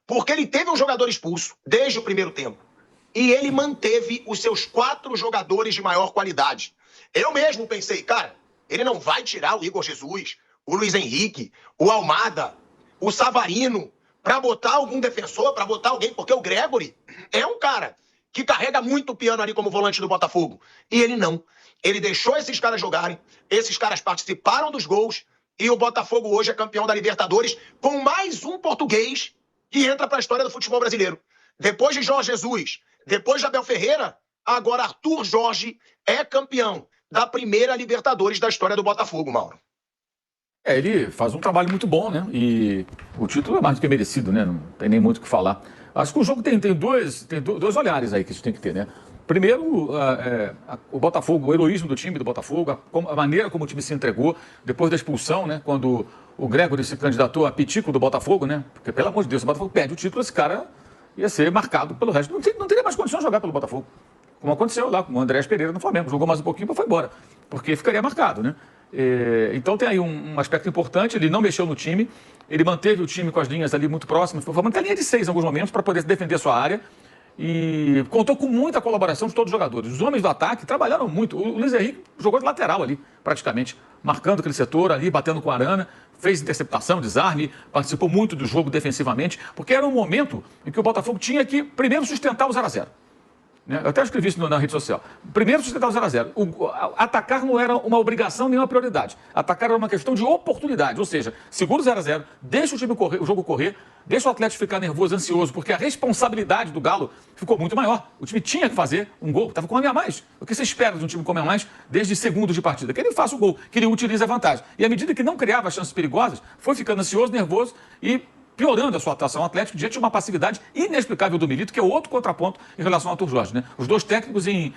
Porque ele teve um jogador expulso desde o primeiro tempo. E ele manteve os seus 4 jogadores de maior qualidade. Eu mesmo pensei, cara, ele não vai tirar o Igor Jesus, o Luiz Henrique, o Almada, o Savarino, para botar algum defensor, para botar alguém, porque o Gregory é um cara que carrega muito o piano ali como volante do Botafogo. E ele não. Ele deixou esses caras jogarem, esses caras participaram dos gols, e o Botafogo hoje é campeão da Libertadores com mais um português que entra para a história do futebol brasileiro. Depois de Jorge Jesus, depois de Abel Ferreira, agora Arthur Jorge é campeão da primeira Libertadores da história do Botafogo, Mauro. Ele faz um trabalho muito bom, né? E o título é mais do que merecido, né? Não tem nem muito o que falar. Acho que o jogo tem dois olhares aí que a gente tem que ter, né? Primeiro, o Botafogo, o heroísmo do time do Botafogo, a maneira como o time se entregou depois da expulsão, né? Quando o Gregory se candidatou a pitico do Botafogo, né? Porque, pelo amor de Deus, o Botafogo perde o título, esse cara ia ser marcado pelo resto. Não teria mais condição de jogar pelo Botafogo. Como aconteceu lá com o Andrés Pereira no Flamengo. Jogou mais um pouquinho e foi embora. Porque ficaria marcado, né? Então tem aí um aspecto importante. Ele não mexeu no time. Ele manteve o time com as linhas ali muito próximas. Foi formando a linha de 6 em alguns momentos para poder defender a sua área. E contou com muita colaboração de todos os jogadores. Os homens do ataque trabalharam muito. O Luiz Henrique jogou de lateral ali, praticamente. Marcando aquele setor ali, batendo com a arana. Fez interceptação, desarme, participou muito do jogo defensivamente. Porque era um momento em que o Botafogo tinha que primeiro sustentar o 0-0. Eu até escrevi isso na rede social. Primeiro, sustentar o 0-0. Atacar não era uma obrigação nem uma prioridade. Atacar era uma questão de oportunidade. Ou seja, segura o 0-0, deixa o time correr, o jogo correr, deixa o Atlético ficar nervoso, ansioso, porque a responsabilidade do Galo ficou muito maior. O time tinha que fazer um gol, estava com um homem a mais. O que você espera de um time com um homem a mais desde segundos de partida? Que ele faça o gol, que ele utilize a vantagem. E à medida que não criava chances perigosas, foi ficando ansioso, nervoso e piorando a sua atuação atlética diante de uma passividade inexplicável do Milito, que é outro contraponto em relação ao Arthur Jorge, né? Os dois técnicos em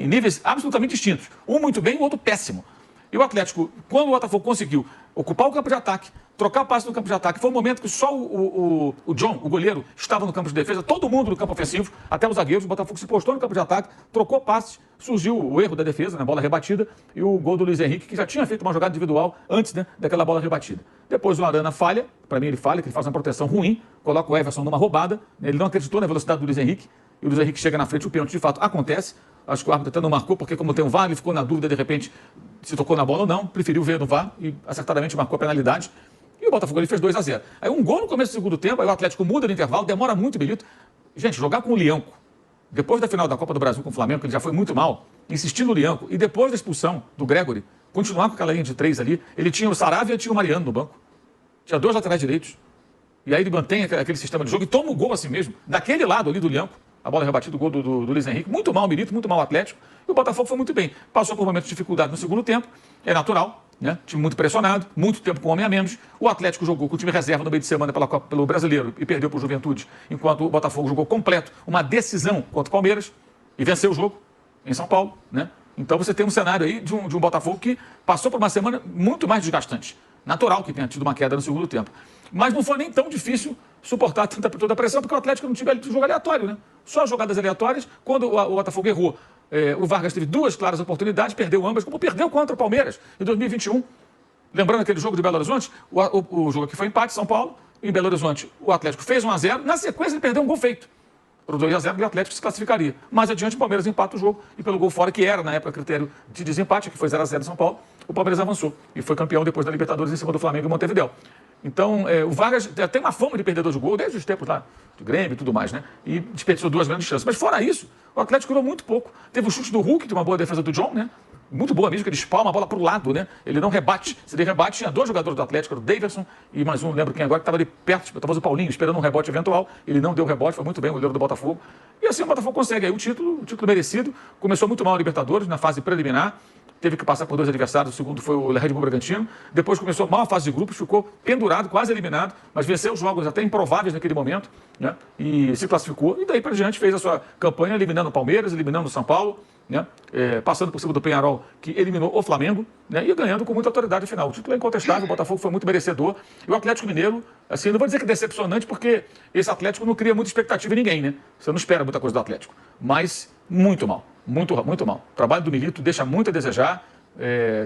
níveis absolutamente distintos. Um muito bem, o outro péssimo. E o Atlético, quando o Botafogo conseguiu ocupar o campo de ataque, trocar o passe no campo de ataque, foi um momento que só o John, o goleiro, estava no campo de defesa, todo mundo no campo ofensivo, até os zagueiros, o Botafogo se postou no campo de ataque, trocou passes, surgiu o erro da defesa, na bola rebatida, e o gol do Luiz Henrique, que já tinha feito uma jogada individual antes, né, daquela bola rebatida. Depois o Arana falha, para mim ele falha, que ele faz uma proteção ruim, coloca o Everson numa roubada, ele não acreditou na velocidade do Luiz Henrique, e o Luiz Henrique chega na frente, o pênalti de fato acontece. Acho que o árbitro até não marcou, porque como tem um VAR, ele ficou na dúvida, de repente, se tocou na bola ou não, preferiu ver no VAR e acertadamente marcou a penalidade. E o Botafogo ele fez 2-0. Aí um gol no começo do segundo tempo, aí o Atlético muda no intervalo, demora muito, Milito. Gente, jogar com o Lianco, depois da final da Copa do Brasil com o Flamengo, que ele já foi muito mal, insistir no Lianco, e depois da expulsão do Gregory, continuar com aquela linha de 3 ali, ele tinha o Saravia e tinha o Mariano no banco. Tinha 2 laterais direitos. E aí ele mantém aquele sistema de jogo e toma o gol assim mesmo, daquele lado ali do Lianco. A bola rebatida, o gol do Luiz Henrique. Muito mal o Milito, muito mal o Atlético. E o Botafogo foi muito bem. Passou por momentos de dificuldade no segundo tempo. É natural, né? Time muito pressionado, muito tempo com homem a menos. O Atlético jogou com o time reserva no meio de semana pelo Brasileiro e perdeu para o Juventude. Enquanto o Botafogo jogou completo, uma decisão contra o Palmeiras e venceu o jogo em São Paulo, né? Então você tem um cenário aí de um Botafogo que passou por uma semana muito mais desgastante. Natural que tenha tido uma queda no segundo tempo. Mas não foi nem tão difícil suportar toda a pressão, porque o Atlético não tinha jogo aleatório, né? Só jogadas aleatórias. Quando o Botafogo errou, o Vargas teve 2 claras oportunidades, perdeu ambas, como perdeu contra o Palmeiras em 2021. Lembrando aquele jogo de Belo Horizonte, o jogo aqui foi empate, São Paulo, em Belo Horizonte o Atlético fez 1-0, na sequência ele perdeu um gol feito. Por 2-0 e o Atlético se classificaria. Mais adiante o Palmeiras empata o jogo e pelo gol fora, que era na época critério de desempate, que foi 0-0 em São Paulo, o Palmeiras avançou e foi campeão depois da Libertadores em cima do Flamengo e Montevidéu. Então, o Vargas tem uma fama de perdedor de gol desde os tempos lá do Grêmio e tudo mais, né? E desperdiçou 2 grandes chances. Mas fora isso, o Atlético criou muito pouco. Teve o chute do Hulk, de uma boa defesa do John, né? Muito boa mesmo, que ele espalma a bola para o lado, né? Ele não rebate. Se ele rebate, tinha 2 jogadores do Atlético, era o Daverson e mais um, não lembro quem agora, que estava ali perto, talvez o Paulinho, esperando um rebote eventual. Ele não deu rebote, foi muito bem o goleiro do Botafogo. E assim o Botafogo consegue aí o título merecido. Começou muito mal a Libertadores, na fase preliminar. Teve que passar por 2 adversários, o segundo foi o Red Bull Bragantino. Depois começou mal a fase de grupos, ficou pendurado, quase eliminado, mas venceu os jogos até improváveis naquele momento, né? E se classificou. E daí para diante fez a sua campanha eliminando o Palmeiras, eliminando o São Paulo, né? Passando por cima do Peñarol, que eliminou o Flamengo, né? E ganhando com muita autoridade final. O título é incontestável, o Botafogo foi muito merecedor. E o Atlético Mineiro, assim, não vou dizer que decepcionante, porque esse Atlético não cria muita expectativa em ninguém, né? Você não espera muita coisa do Atlético. Mas muito mal. Muito mal. O trabalho do Milito deixa muito a desejar.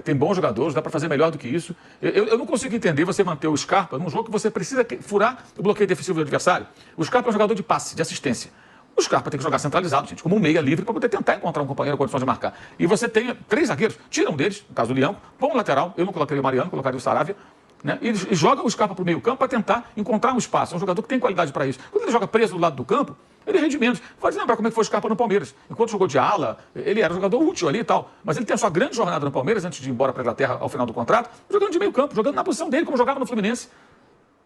tem bons jogadores, dá para fazer melhor do que isso. Eu não consigo entender você manter o Scarpa num jogo que você precisa furar o bloqueio defensivo do adversário. O Scarpa é um jogador de passe, de assistência. O Scarpa tem que jogar centralizado, gente, como um meia livre para poder tentar encontrar um companheiro com condições de marcar. E você tem 3 zagueiros, tira um deles, no caso do Leão, põe um lateral, eu não colocaria o Mariano, colocaria o Saravia, né? E joga o Scarpa para o meio campo para tentar encontrar um espaço. É um jogador que tem qualidade para isso. Quando ele joga preso do lado do campo, ele rende menos. Pode lembrar como é que foi o Scarpa no Palmeiras. Enquanto jogou de ala, ele era um jogador útil ali e tal. Mas ele tem a sua grande jornada no Palmeiras, antes de ir embora para a Inglaterra ao final do contrato, jogando de meio campo, jogando na posição dele, como jogava no Fluminense.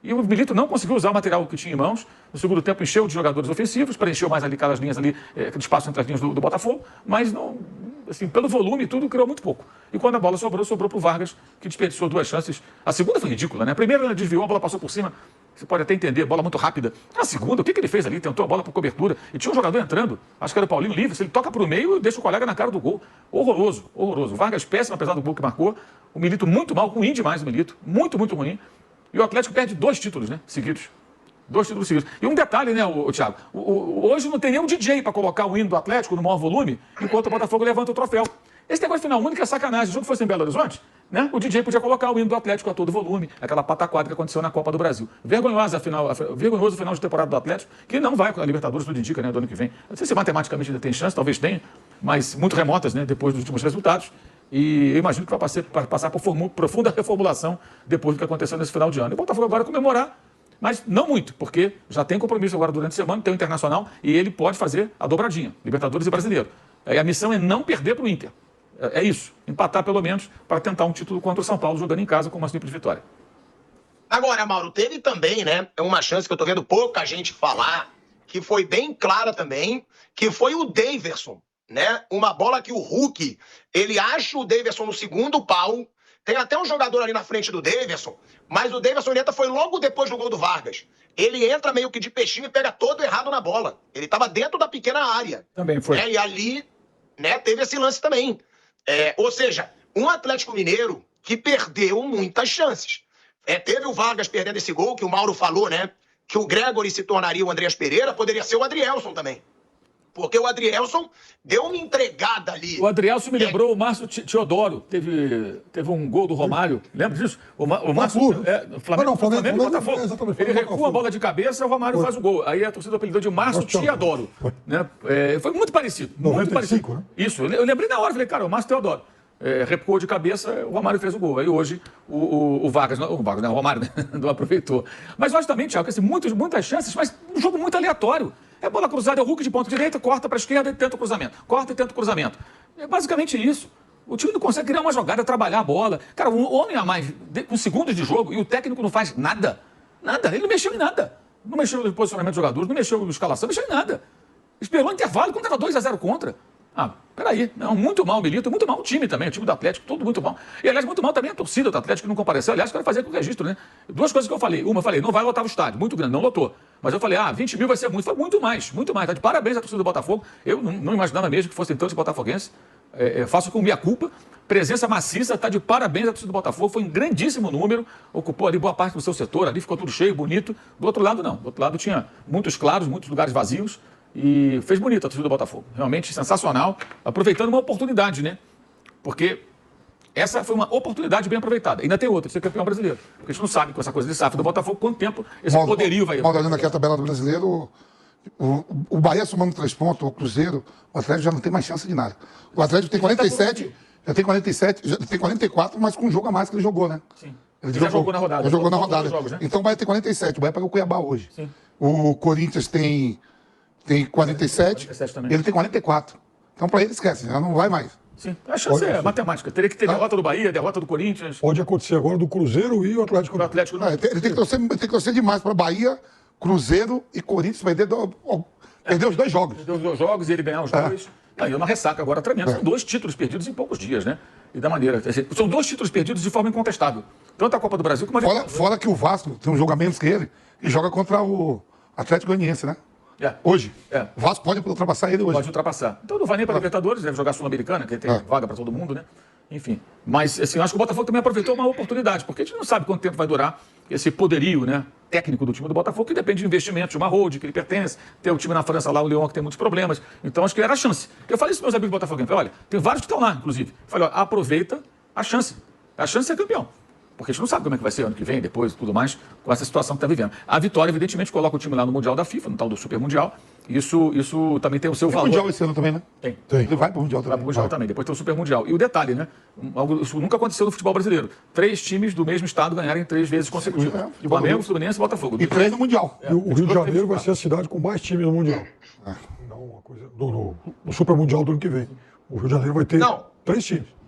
E o Milito não conseguiu usar o material que tinha em mãos. No segundo tempo encheu de jogadores ofensivos, preencheu mais ali aquelas linhas ali, aquele espaço entre as linhas do Botafogo, mas não, assim, pelo volume e tudo, criou muito pouco. E quando a bola sobrou para o Vargas, que desperdiçou 2 chances. A segunda foi ridícula, né? A primeira ele desviou, a bola passou por cima. Você pode até entender, bola muito rápida. A segunda, o que ele fez ali? Tentou a bola por cobertura. E tinha um jogador entrando, acho que era o Paulinho livre. Se ele toca para o meio, deixa o colega na cara do gol. Horroroso, horroroso. O Vargas péssimo, apesar do gol que marcou. O Milito muito mal, ruim demais o Milito. Muito, muito ruim. E o Atlético perde 2 títulos, né? Seguidos. 2 títulos seguidos. E um detalhe, né, Thiago? Hoje não tem nenhum DJ para colocar o hino do Atlético no maior volume, enquanto o Botafogo levanta o troféu. Esse negócio de final único é sacanagem. Se o jogo fosse em Belo Horizonte, né, o DJ podia colocar o hino do Atlético a todo volume, aquela pataquada que aconteceu na Copa do Brasil. Vergonhoso o final de temporada do Atlético, que não vai com a Libertadores, tudo indica, né, do ano que vem. Não sei se matematicamente ainda tem chance, talvez tenha, mas muito remotas, né, depois dos últimos resultados. E eu imagino que vai passar por profunda reformulação depois do que aconteceu nesse final de ano. E o Botafogo agora comemorar, mas não muito, porque já tem compromisso agora durante a semana, tem o Internacional, e ele pode fazer a dobradinha, Libertadores e Brasileiro. E a missão é não perder para o Inter. É isso, empatar pelo menos para tentar um título contra o São Paulo, jogando em casa com uma simples vitória. Agora, Mauro, teve também, né, uma chance que eu tô vendo pouca gente falar, que foi bem clara também, que foi o Daverson, né? Uma bola que o Hulk, ele acha o Daverson no segundo pau, tem até um jogador ali na frente do Daverson, mas o Daverson entra foi logo depois do gol do Vargas. Ele entra meio que de peixinho e pega todo errado na bola. Ele estava dentro da pequena área. Também foi. Né? E ali, né, teve esse lance também. Ou seja, um Atlético Mineiro que perdeu muitas chances. Teve o Vargas perdendo esse gol, que o Mauro falou, né? Que o Gregory se tornaria o Andreas Pereira, poderia ser o Adrielson também. Porque o Adrielson deu uma entregada ali. O Adrielson me lembrou o Márcio Teodoro. Teve um gol do Romário. Lembra disso? O Márcio. Flamengo e Botafogo. Ele recua a bola de cabeça e o Romário faz o gol. Aí a torcida apelidou de Márcio Teodoro. Né? Foi muito parecido. 95, muito parecido. Né? Isso. Eu lembrei na hora. Falei, cara, o Márcio Teodoro. Recuou de cabeça, o Romário fez o gol. Aí hoje o Vargas, o Romário, né? Não aproveitou. Mas eu acho também, Thiago, assim, muitas chances, mas um jogo muito aleatório. É bola cruzada, é o Hulk de ponta direita, corta para a esquerda e tenta o cruzamento. Corta e tenta o cruzamento. É basicamente isso. O time não consegue criar uma jogada, trabalhar a bola. Cara, um homem a mais com segundos de jogo e o técnico não faz nada. Nada. Ele não mexeu em nada. Não mexeu no posicionamento dos jogadores, não mexeu na escalação, não mexeu em nada. Esperou o intervalo quando estava 2-0 contra. Peraí, não, muito mal o Milito, muito mal o time também, o time do Atlético, tudo muito mal. E, aliás, muito mal também a torcida do Atlético que não compareceu. Aliás, quero fazer com o registro, né? 2 coisas que eu falei. Uma, eu falei, não vai lotar o estádio, muito grande, não lotou. Mas eu falei, 20 mil vai ser muito. Foi muito mais. Tá de parabéns à torcida do Botafogo. Eu não imaginava mesmo que fossem tantos botafoguenses. Faço com minha culpa. Presença maciça, tá de parabéns à torcida do Botafogo. Foi um grandíssimo número, ocupou ali boa parte do seu setor, ali ficou tudo cheio, bonito. Do outro lado, não. Do outro lado tinha muitos claros, muitos lugares vazios. E fez bonito a torcida do Botafogo. Realmente sensacional. Aproveitando uma oportunidade, né? Porque essa foi uma oportunidade bem aproveitada. Ainda tem outra, de ser campeão brasileiro. Porque a gente não sabe com essa coisa de SAF do Botafogo quanto tempo esse poderio vai... Olhando aqui a tabela do brasileiro, o Bahia somando 3 pontos, o Cruzeiro, o Atlético já não tem mais chance de nada. O Atlético tem 47, já tem 47, já tem 44, mas com um jogo a mais que ele jogou, né? Sim. Ele já jogou na rodada. Já jogou na rodada. Jogos, né? Então o Bahia tem 47, o Bahia pega o Cuiabá hoje. Sim. O Corinthians tem 47, ele tem 44. Então para ele esquece, já não vai mais. Sim, a chance é matemática. Teria que ter derrota do Bahia, derrota do Corinthians. Pode acontecer agora do Cruzeiro e o Atlético. O Atlético não. Ele tem que torcer demais para Bahia, Cruzeiro e Corinthians perder os 2 jogos. Perdeu os 2 jogos e ele ganhar os 2. Aí uma ressaca agora tremenda. São 2 títulos perdidos em poucos dias, né? E da maneira. São 2 títulos perdidos de forma incontestável. Tanto a Copa do Brasil como a Fora que o Vasco tem um jogo a menos que ele e joga contra o Atlético Goianiense, né? Hoje. O Vasco pode ultrapassar ele hoje. Pode ultrapassar. Então não vai nem para a Libertadores, deve jogar Sul-Americana, que tem vaga para todo mundo, né? Enfim. Mas, assim, eu acho que o Botafogo também aproveitou uma oportunidade, porque a gente não sabe quanto tempo vai durar esse poderio, né, técnico do time do Botafogo, que depende de investimento, de uma hold, que ele pertence. Tem o time na França lá, o Lyon, que tem muitos problemas. Então, acho que era a chance. Eu falei isso para meus amigos botafoguenses. Falei, olha, tem vários que estão lá, inclusive. Falei, ó, aproveita a chance. A chance de ser campeão. Porque a gente não sabe como é que vai ser ano que vem, depois, tudo mais, com essa situação que está vivendo. A vitória, evidentemente, coloca o time lá no Mundial da FIFA, no tal do Super Mundial. Isso também tem o seu Tem valor. Mundial esse ano também, né? Tem. Ele vai para o Mundial também. Vai pro Mundial também, depois tem o Super Mundial. E o detalhe, né? Isso nunca aconteceu no futebol brasileiro. 3 times do mesmo estado ganharem 3 vezes consecutivas. Flamengo, Fluminense e Botafogo. E 3 no Mundial. E o Rio de Janeiro vai ser a cidade com mais times no Mundial. Não, uma coisa no Super Mundial do ano que vem. O Rio de Janeiro vai ter 3 times.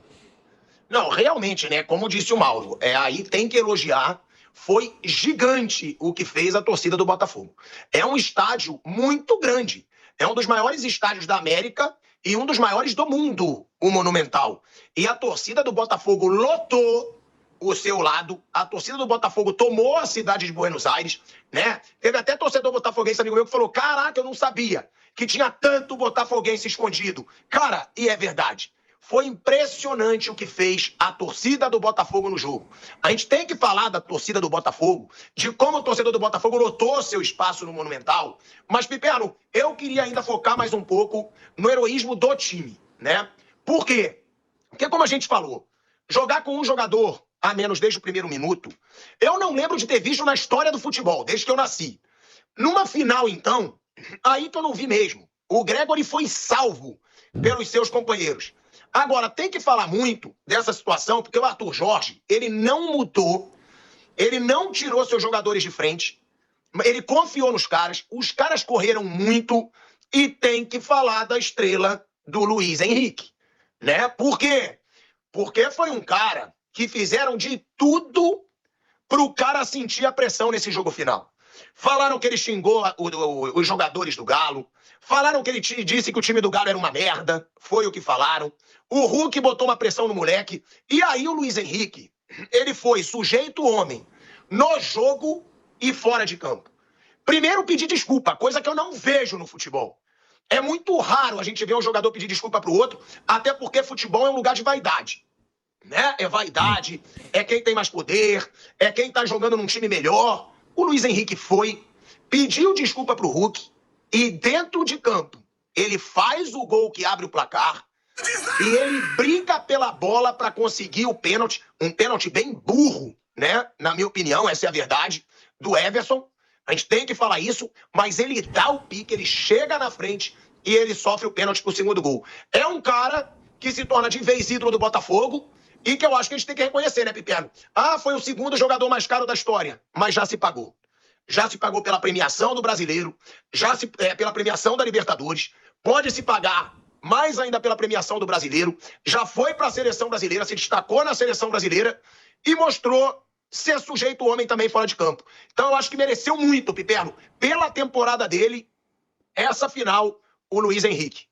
Não, realmente, né? Como disse o Mauro, aí tem que elogiar. Foi gigante o que fez a torcida do Botafogo. É um estádio muito grande. É um dos maiores estádios da América e um dos maiores do mundo, o Monumental. E a torcida do Botafogo lotou o seu lado. A torcida do Botafogo tomou a cidade de Buenos Aires, né? Teve até torcedor botafoguense, amigo meu, que falou, caraca, eu não sabia que tinha tanto botafoguense escondido. Cara, e é verdade. Foi impressionante o que fez a torcida do Botafogo no jogo. A gente tem que falar da torcida do Botafogo, de como o torcedor do Botafogo lotou seu espaço no Monumental. Mas, Piperno, eu queria ainda focar mais um pouco no heroísmo do time, né? Por quê? Porque, como a gente falou, jogar com um jogador a menos desde o primeiro minuto, eu não lembro de ter visto na história do futebol, desde que eu nasci. Numa final, então, aí que eu não vi mesmo. O Gregory foi salvo pelos seus companheiros. Agora, tem que falar muito dessa situação, porque o Arthur Jorge, ele não mudou, ele não tirou seus jogadores de frente, ele confiou nos caras, os caras correram muito e tem que falar da estrela do Luiz Henrique, né? Por quê? Porque foi um cara que fizeram de tudo pro cara sentir a pressão nesse jogo final. Falaram que ele xingou os jogadores do Galo. Falaram que ele disse que o time do Galo era uma merda. Foi o que falaram. O Hulk botou uma pressão no moleque. E aí o Luiz Henrique, ele foi sujeito homem no jogo e fora de campo. Primeiro pedir desculpa, coisa que eu não vejo no futebol. É muito raro a gente ver um jogador pedir desculpa pro outro, até porque futebol é um lugar de vaidade. Né? É vaidade, é quem tem mais poder, é quem tá jogando num time melhor. O Luiz Henrique foi, pediu desculpa pro Hulk e dentro de campo ele faz o gol que abre o placar e ele briga pela bola para conseguir o pênalti, um pênalti bem burro, né? Na minha opinião, essa é a verdade, do Everson. A gente tem que falar isso, mas ele dá o pique, ele chega na frente e ele sofre o pênalti pro segundo gol. É um cara que se torna de vez ídolo do Botafogo e que eu acho que a gente tem que reconhecer, né, Piperno? Ah, foi o segundo jogador mais caro da história, mas já se pagou. Já se pagou pela premiação do Brasileiro, pela premiação da Libertadores, pode se pagar mais ainda pela premiação do Brasileiro, já foi para a seleção brasileira, se destacou na seleção brasileira e mostrou ser sujeito homem também fora de campo. Então eu acho que mereceu muito, Piperno, pela temporada dele, essa final, o Luiz Henrique.